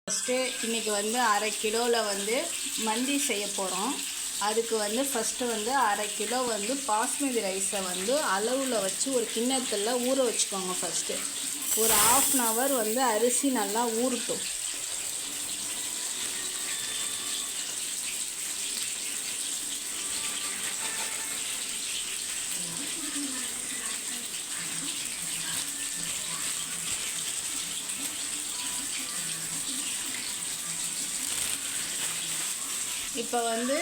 First இன்றைக்கி வந்து 1/2 கிலோவில் வந்து மந்தி செய்ய போகிறோம். அதுக்கு வந்து ஃபஸ்ட்டு வந்து 1/2 கிலோ வந்து பாஸ்மதி ரைஸை வந்து அளவில் வச்சு ஒரு கிண்ணத்தில் ஊற வச்சுக்கோங்க. ஃபஸ்ட்டு ஒரு 1/2 ஹவர் வந்து அரிசி நல்லா ஊறட்டும். இப்போ வந்து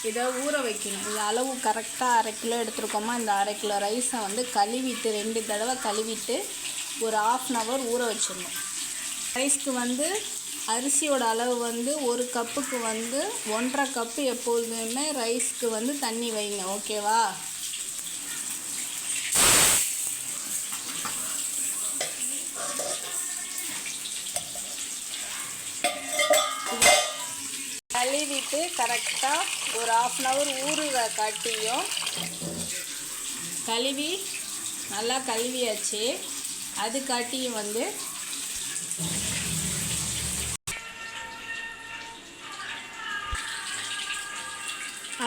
இதை ஊற வைக்கணும். இது அளவு கரெக்டாக 1/2 கிலோ எடுத்துருக்கோமா, இந்த 1/2 கிலோ ரைஸை வந்து கழுவிட்டு 2 தடவை கழுவிட்டு ஒரு 1/2 ஹவர் ஊற வச்சிடணும். ரைஸ்க்கு வந்து அரிசியோட அளவு வந்து 1 கப்புக்கு வந்து 1.5 கப்பு எப்பொழுதுமே ரைஸ்க்கு வந்து தண்ணி வைங்க. ஓகேவா? கழுவிட்டு கரெக்டாக ஒரு 1/2 ஹவர் ஊறுற காட்டியும் கழுவி நல்லா கழுவியாச்சு. அது காட்டியும் வந்து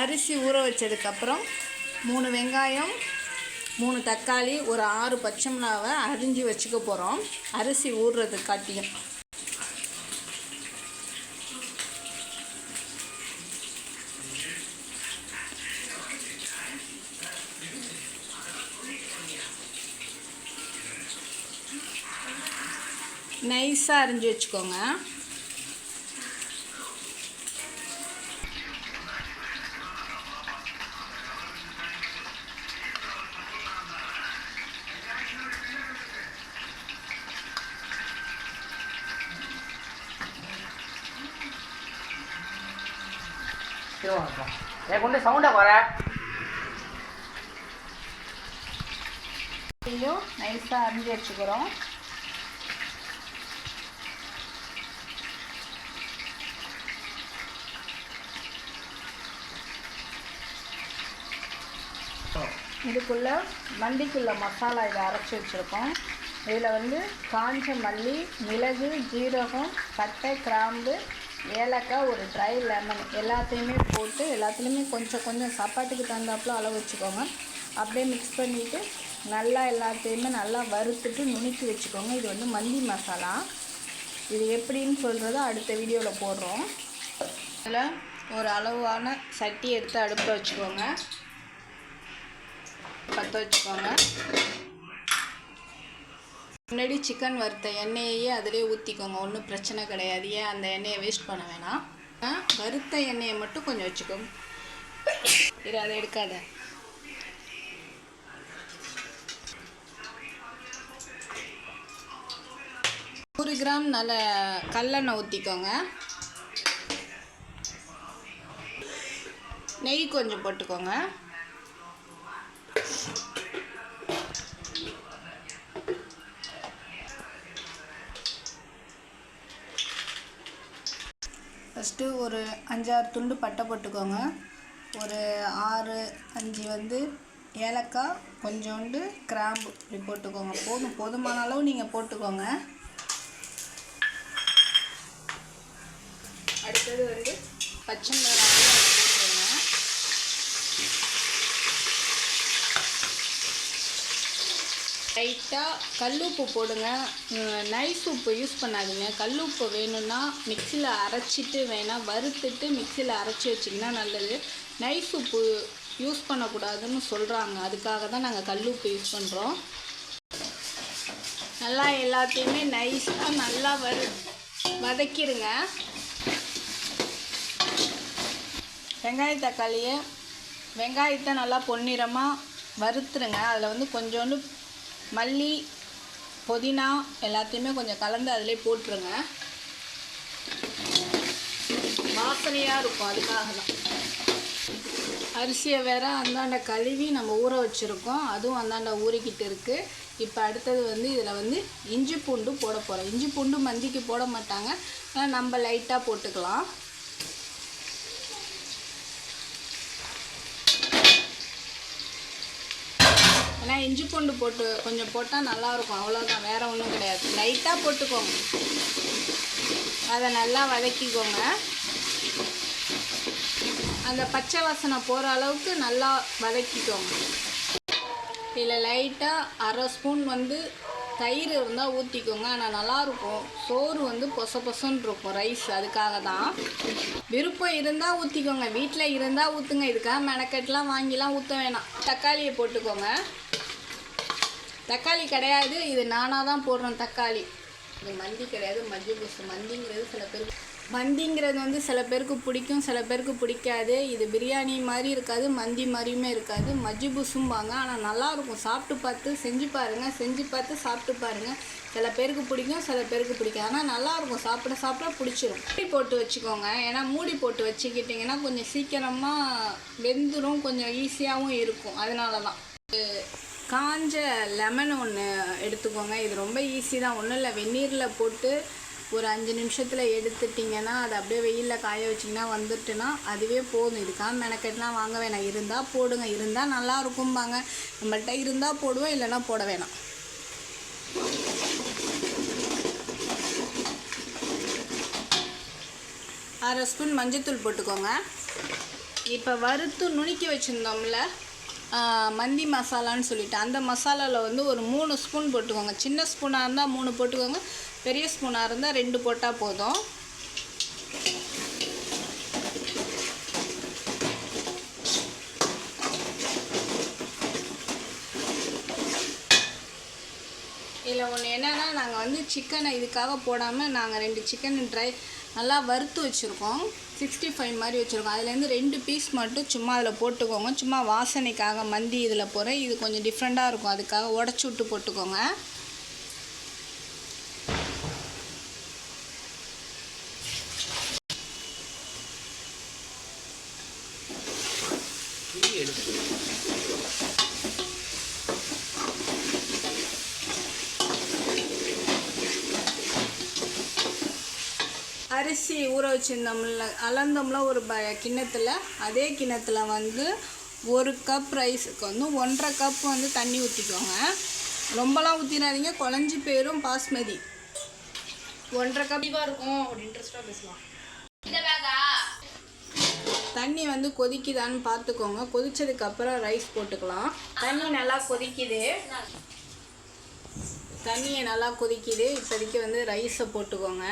அரிசி ஊற வச்சதுக்கப்புறம் 3 வெங்காயம் 3 தக்காளி ஒரு 6 பச்சை மிளகாவை அரிஞ்சு வச்சுக்க போகிறோம். அரிசி ஊறுறது காட்டியும் நைஸாக அரிஞ்சு வச்சுக்கோங்க. நைஸாக அரிஞ்சு வச்சுக்கிறோம். இதுக்குள்ளே மல்லிக்குள்ள மசாலா இதை அரைச்சி வச்சுருக்கோம். இதில் வந்து காஞ்ச மல்லி, மிளகு, ஜீரகம், பட்டை, கிராம்பு, ஏலக்காய், ஒரு ட்ரை லெமன் எல்லாத்தையுமே போட்டு எல்லாத்துலேயுமே கொஞ்சம் கொஞ்சம் சாப்பாட்டுக்கு தகுந்தாப்புல அளவு வச்சுக்கோங்க. அப்படியே மிக்ஸ் பண்ணிவிட்டு நல்லா எல்லாத்தையுமே நல்லா வறுத்துட்டு நுணுக்கி வச்சுக்கோங்க. இது வந்து மல்லி மசாலா. இது எப்படின்னு சொல்கிறத அடுத்த வீடியோவில் போடுறோம். இதில் ஒரு அளவான சட்டி எடுத்து அடுப்பில் வச்சுக்கோங்க. பற்ற வச்சுக்கோங்க. முன்னாடி சிக்கன் வறுத்த எண்ணெயையே அதிலே ஊற்றிக்கோங்க. ஒன்றும் பிரச்சனை கிடையாது. ஏன் அந்த எண்ணெயை வேஸ்ட் பண்ண வேணாம். வறுத்த எண்ணெயை மட்டும் கொஞ்சம் வச்சுக்கோங்க. இரு, அதை எடுக்காத. ஒரு கிராம் நல்ல கல்லெண்ணெய் ஊற்றிக்கோங்க. நெய் கொஞ்சம் போட்டுக்கோங்க. ஃபஸ்ட்டு ஒரு 5-6 துண்டு பட்டை போட்டுக்கோங்க. ஒரு 6-5 வந்து ஏலக்காய், கொஞ்சோண்டு கிராம்பு இப்படி போட்டுக்கோங்க. போதுமான அளவு நீங்கள் போட்டுக்கோங்க. அடுத்தது வந்து பச்சை மிளகாய் போட்டுருங்க. லைட்டாக கல்லுப்பு போடுங்க. நைஸ் உப்பு யூஸ் பண்ணாதீங்க. கல்லுப்பு வேணும்னா மிக்சியில் அரைச்சிட்டு வேணால் வறுத்துட்டு மிக்சியில் அரைச்சி வச்சிங்கன்னா நல்லது. நைஸ் உப்பு யூஸ் பண்ணக்கூடாதுன்னு சொல்கிறாங்க. அதுக்காக தான் நாங்கள் கல்லுப்பு யூஸ் பண்ணுறோம். நல்லா எல்லாத்தையுமே நைஸாக நல்லா வதக்கிடுங்க. வெங்காயத்தை நல்லா பொன்னிறமாக வறுத்துருங்க. அதில் வந்து கொஞ்சோண்டு மல்லி, புதினா எல்லாத்தையுமே கொஞ்சம் கலந்து அதிலே போட்டுருங்க. வாசனையாக இருக்கும். அதுக்காக தான். அரிசியை வேறு அந்தாண்ட கழுவி நம்ம ஊற வச்சுருக்கோம். அதுவும் அந்தாண்ட ஊறிக்கிட்டு இருக்குது. இப்போ அடுத்தது வந்து இதில் வந்து இஞ்சி பூண்டு போட போகிறோம். இஞ்சி பூண்டு மந்திக்கு போட மாட்டாங்க, ஆனால் நம்ம லைட்டாக போட்டுக்கலாம். ஏன்னா இஞ்சி பூண்டு கொஞ்சம் போட்டால் நல்லாயிருக்கும். அவ்வளோதான், வேறு ஒன்றும் கிடையாது. லைட்டாக போட்டுக்கோங்க. அதை நல்லா வதக்கிக்கோங்க. அந்த பச்சை வாசனை போகிற அளவுக்கு நல்லா வதக்கிக்கோங்க. இதில் லைட்டாக அரை ஸ்பூன் வந்து தயிர் இருந்தால் ஊற்றிக்கோங்க. ஆனால் நல்லாயிருக்கும். சோறு வந்து பொச பொசன்னு இருக்கும் ரைஸ், அதுக்காக தான். விருப்பம் இருந்தால் ஊற்றிக்கோங்க, வீட்டில் இருந்தால் ஊற்றுங்க. இதுக்காக மெனக்கெட்டெலாம் வாங்கிலாம் ஊற்ற வேணாம். தக்காளியை போட்டுக்கோங்க. தக்காளி கிடையாது, இது நானாக தான் போடுறேன் தக்காளி. இது மந்தி கிடையாது, மஜ்ஜிபூஸ். மந்திங்கிறது வந்து சில பேருக்கு பிடிக்கும், சில பேருக்கு பிடிக்காது. இது பிரியாணி மாதிரி இருக்காது, மந்தி மாதிரியுமே இருக்காது. மஜ்ஜிபூஸும்பாங்க. ஆனால் நல்லாயிருக்கும். சாப்பிட்டு பார்த்து செஞ்சு பாருங்கள், செஞ்சு பார்த்து சாப்பிட்டு பாருங்கள். சில பேருக்கு பிடிக்கும், சில பேருக்கு பிடிக்காது. ஆனால் நல்லாயிருக்கும். சாப்பிட சாப்பிட பிடிச்சிரும். மூடி போட்டு வச்சுக்கோங்க. ஏன்னா மூடி போட்டு வச்சுக்கிட்டிங்கன்னா கொஞ்சம் சீக்கிரமாக வெந்துடும், கொஞ்சம் ஈஸியாகவும் இருக்கும். அதனால தான். காஞ்ச லெமன் ஒன்று எடுத்துக்கோங்க. இது ரொம்ப ஈஸி தான். ஒன்றும் இல்லை, வெந்நீரில் போட்டு ஒரு 5 நிமிஷத்தில் எடுத்துட்டிங்கன்னா அதை அப்படியே வெயிலில் காய வச்சிங்கன்னா வந்துட்டுனா அதுவே போதும். இதுக்காக மெனக்கெட்டெலாம் வாங்க வேணாம். இருந்தால் போடுங்க, இருந்தால் நல்லா இருக்கும்பாங்க. நம்மள்கிட்ட இருந்தால் போடுவோம், இல்லைன்னா போட வேணாம். அரை ஸ்பூன் மஞ்சத்தூள் போட்டுக்கோங்க. இப்போ வறுத்து நுணுக்கி வச்சுருந்தோம்ல மந்தி மசாலான்னு சொல்லிட்டு, அந்த மசாலாவில் வந்து ஒரு 3 ஸ்பூன் போட்டுக்கோங்க. சின்ன ஸ்பூனாக இருந்தால் 3 போட்டுக்கோங்க, பெரிய ஸ்பூனாக இருந்தால் 2 போட்டால் போதும். இதில் ஒன்று என்னென்னா, நாங்கள் வந்து சிக்கனை இதுக்காக போடாமல் நாங்கள் 2 சிக்கன் நல்லா வறுத்து வச்சுருக்கோம். 65 மாதிரி வச்சுருக்கோம். அதுலேருந்து 2 பீஸ் மட்டும் சும்மா அதில் போட்டுக்கோங்க. சும்மா வாசனைக்காக மந்தி இதில் போகிறேன். இது கொஞ்சம் டிஃப்ரெண்ட்டாக இருக்கும், அதுக்காக உடச்சி விட்டு போட்டுக்கோங்க. அரிசி ஊற வச்சுருந்தோம்ல, அளந்தோம்ல ஒரு கிண்ணத்தில், அதே கிண்ணத்தில் வந்து 1 கப் ரைஸுக்கு வந்து 1.5 கப் வந்து தண்ணி ஊற்றிக்கோங்க. ரொம்பலாம் ஊற்றிடாதீங்க, குழஞ்சி போயிடும் பாஸ்மதி. 1.5 கப் இருக்கும். ஒரு இன்ட்ரெஸ்ட்டாக பேசலாம். தண்ணி வந்து கொதிக்குதான்னு பார்த்துக்கோங்க. கொதிச்சதுக்கப்புறம் ரைஸ் போட்டுக்கலாம். தண்ணி நல்லா கொதிக்குது, தண்ணியை நல்லா கொதிக்குது. இப்போதைக்கு வந்து ரைஸை போட்டுக்கோங்க.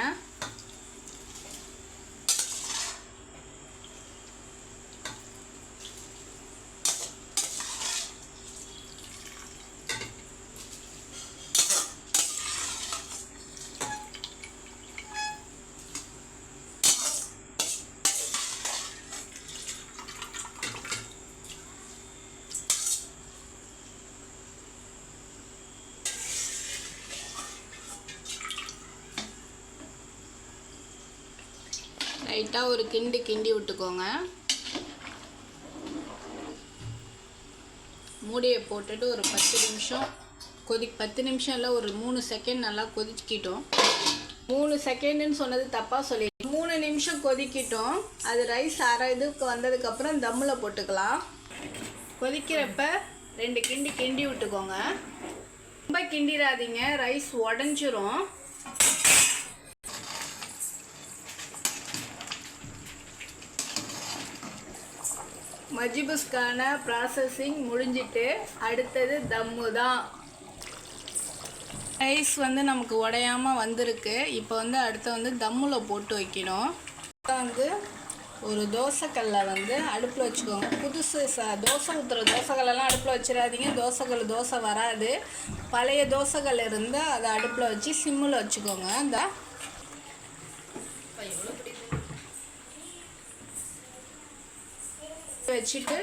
லைட்டாக ஒரு கிண்டி விட்டுக்கோங்க. மூடியை போட்டுட்டு ஒரு 10 நிமிஷம் 10 நிமிஷம் இல்லை, ஒரு 3 செகண்ட் நல்லா கொதிக்கிட்டோம். 3 செகண்டுன்னு சொன்னது தப்பாக சொல்லிட்டோம். 3 நிமிஷம் கொதிக்கிட்டோம். அது ரைஸ் அரை இதுக்கு வந்ததுக்கப்புறம் தம்மில் போட்டுக்கலாம். கொதிக்கிறப்ப 2 கிண்டி விட்டுக்கோங்க. ரொம்ப கிண்டிடாதீங்க, ரைஸ் உடஞ்சிரும். மஜ்ஜிபூஸ்க்கான ப்ராசஸிங் முடிஞ்சிட்டு அடுத்தது தம்மு தான். ரைஸ் வந்து நமக்கு உடையாமல் வந்திருக்கு. இப்போ வந்து அடுத்து வந்து தம்மில் போட்டு வைக்கணும். வந்து ஒரு தோசைக்கல்லை வந்து அடுப்பில் வச்சுக்கோங்க. புதுசு தோசை ஊற்றுற தோசைக்கல்லாம் அடுப்பில் வச்சிடாதீங்க. தோசை வராது. பழைய தோசைக்கல் இருந்தால் அதை அடுப்பில் வச்சு சிம்மில் வச்சுக்கோங்க. அந்த வச்சுட்டு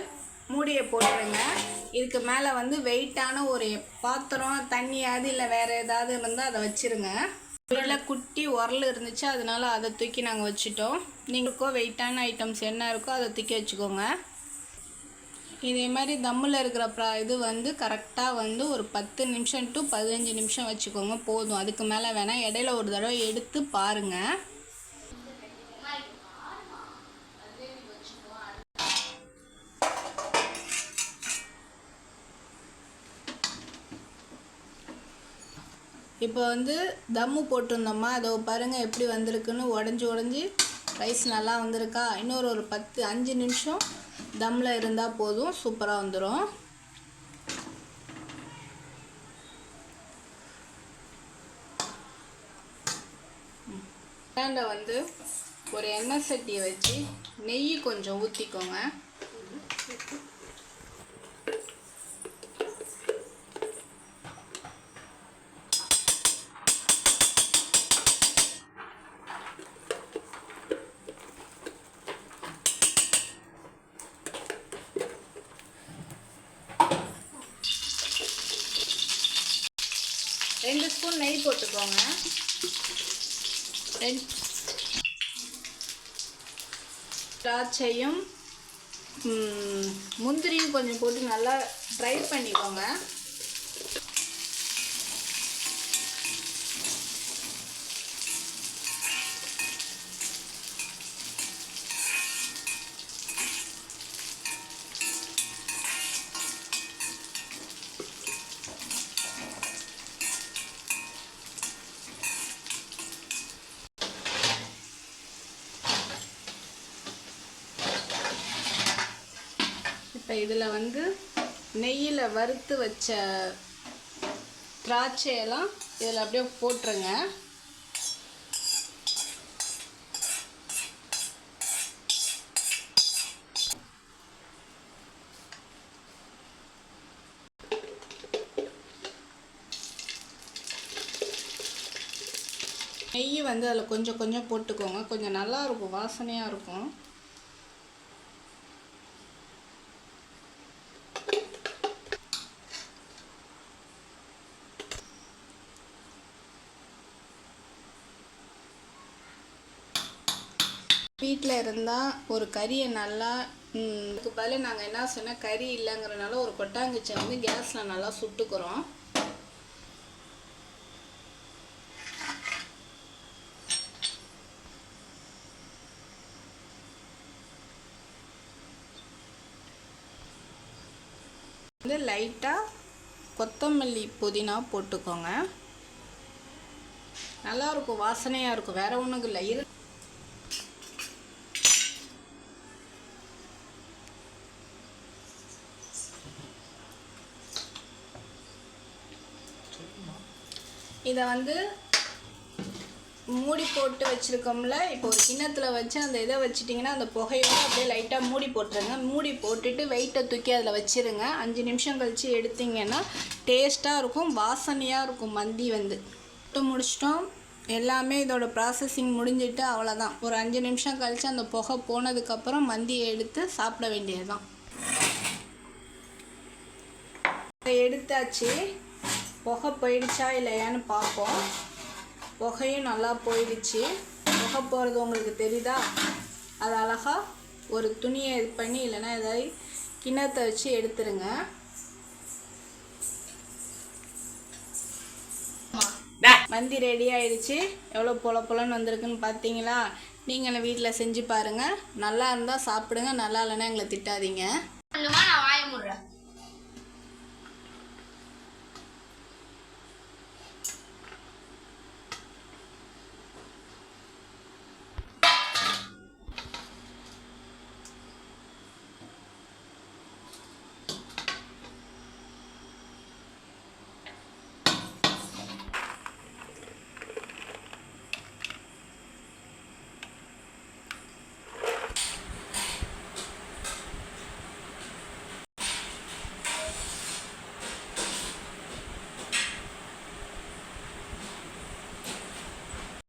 மூடியை போட்டுருங்க. இதுக்கு மேலே வந்து வெயிட்டான ஒரு பாத்திரம், தண்ணியாவது இல்லை வேறு ஏதாவது இருந்தால் அதை வச்சுருங்க. இல்லை குட்டி உரல் இருந்துச்சு, அதனால அதை தூக்கி நாங்கள் வச்சுட்டோம். நீங்களுக்கோ வெயிட்டான ஐட்டம்ஸ் என்ன இருக்கோ அதை தூக்கி வச்சுக்கோங்க. இதே மாதிரி தம்மில் இருக்கிற இது வந்து கரெக்டாக வந்து ஒரு 10 நிமிஷம் டு 15 நிமிஷம் வச்சுக்கோங்க, போதும். அதுக்கு மேலே வேணால். இடையில ஒரு தடவை எடுத்து பாருங்கள். இப்போ வந்து தம்மு போட்டிருந்தோம்மா, அதை பாருங்கள் எப்படி வந்திருக்குன்னு. உடஞ்சி ரைஸ் நல்லா வந்திருக்கா. இன்னொரு ஒரு 5 நிமிஷம் தம்மில் இருந்தால் போதும், சூப்பராக வந்துடும். ஸ்டாண்டை வந்து ஒரு எண்ணெய் சட்டியை வச்சு நெய் கொஞ்சம் ஊற்றிக்கோங்க. ரெண்டு ஸ்பூன் நெய் போட்டுக்கோங்க. திராட்சையும் முந்திரியும் கொஞ்சம் போட்டு நல்லா ஃப்ரை பண்ணிக்கோங்க. இப்போ இதில் வந்து நெய்யில் வறுத்து வச்ச திராட்சையெல்லாம் இதில் அப்படியே போட்டுருங்க. நெய் வந்து அதில் கொஞ்சம் கொஞ்சம் போட்டுக்கோங்க. கொஞ்சம் நல்லாயிருக்கும், வாசனையாக இருக்கும். வீட்டில் இருந்தால் ஒரு கறியை நல்லா இதுக்கு பதில் நாங்கள் என்ன சொன்னால் கறி இல்லைங்கிறனால ஒரு கொட்டாங்குச்சை வந்து கேஸில் நல்லா சுட்டுக்கிறோம். வந்து லைட்டாக கொத்தமல்லி புதினா போட்டுக்கோங்க. நல்லாயிருக்கும், வாசனையாக இருக்கும். வேறு ஒன்றும் இல்லை. இதை வந்து மூடி போட்டு வச்சுருக்கோம்ல, இப்போ ஒரு கிண்ணத்தில் வச்சு அந்த இதை வச்சிட்டிங்கன்னா அந்த புகையோடு அப்படியே லைட்டாக மூடி போட்டுருங்க. மூடி போட்டுட்டு வெயிட்டை தூக்கி அதில் வச்சுருங்க. 5 நிமிஷம் கழித்து எடுத்திங்கன்னா டேஸ்ட்டாக இருக்கும், வாசனையாக இருக்கும். மந்தி வந்து முடிச்சிட்டோம். எல்லாமே இதோட ப்ராசஸிங் முடிஞ்சிட்டு அவ்வளோதான். ஒரு 5 நிமிஷம் கழித்து அந்த புகை போனதுக்கப்புறம் மந்தியை எடுத்து சாப்பிட வேண்டியது தான். எடுத்தாச்சு. புகை போயிடுச்சா இல்லையான்னு பார்ப்போம். புகையும் நல்லா போயிடுச்சு. புகை போகிறது உங்களுக்கு தெரியுதா? அது அழகாக ஒரு துணியை இது பண்ணி இல்லைன்னா ஏதாவது கிண்ணத்தை வச்சு எடுத்துருங்க. மந்தி ரெடி ஆயிடுச்சு. எவ்வளோ பொலன்னு வந்திருக்குன்னு பார்த்தீங்களா? நீங்களும் வீட்டில் செஞ்சு பாருங்கள். நல்லா இருந்தால் சாப்பிடுங்க, நல்லா இல்லைன்னா எங்களை திட்டாதீங்க. நான் வாய மூடுறேன்.